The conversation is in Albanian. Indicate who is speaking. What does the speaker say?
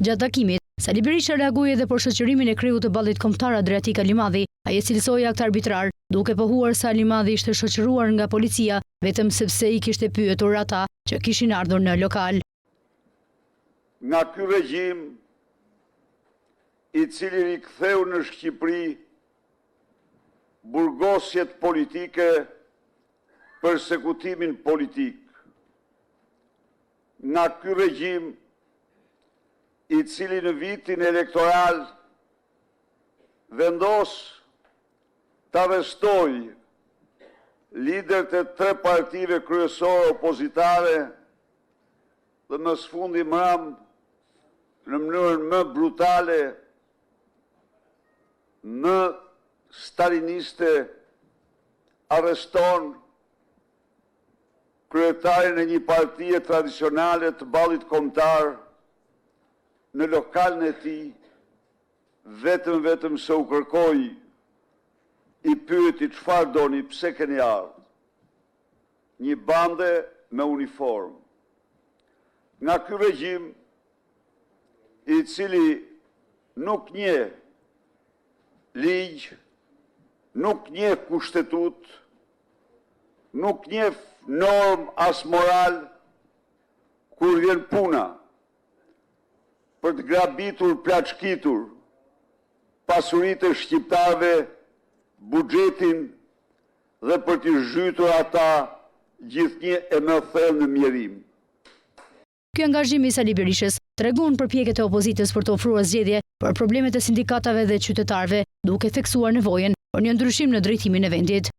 Speaker 1: Gjatë takimit, Sali Berisha reagoi edhe për shoqërimin e kreut të ballit kombëtar Adriatik Alimadhi, ai e cilësoi akt arbitrar, duke pohuar se Alimadhi ishte shoqëruar nga policia vetëm sepse i kishte pyetur ata që kishin ardhur në lokal.
Speaker 2: Nga ky regjim, i cili riktheu në Shqipëri burgosjet politike, persekutimin politik. Nga ky regjim, i cili në vitin elektoral vendos të arrestoj liderët e 3 partive kryesore opozitare dhe më së fundi mram në mënyrën më brutale, më staliniste, arreston kryetarin e një partie tradicionale të ballit kombëtar në lokalin e tij, vetëm se u kërkoi, i pyeti çfarë doni, pse keni ardhur. Një bande me uniformë. Nga ky regjim, i cili nuk njeh ligj, nuk njeh kushtetut, nuk njeh norm as moral, kur vjen puna për të grabitur, plaçkitur pasuritë e shqiptarëve, buxhetin dhe për të zhytur ata gjithnjë e më thellë në mjerim.
Speaker 1: Ky angazhim i Sali Berishës tregon përpjekjet e opozitës për të ofruar zgjedhje për problemet e sindikatave dhe qytetarëve, duke theksuar nevojën për një ndryshim në drejtimin e vendit.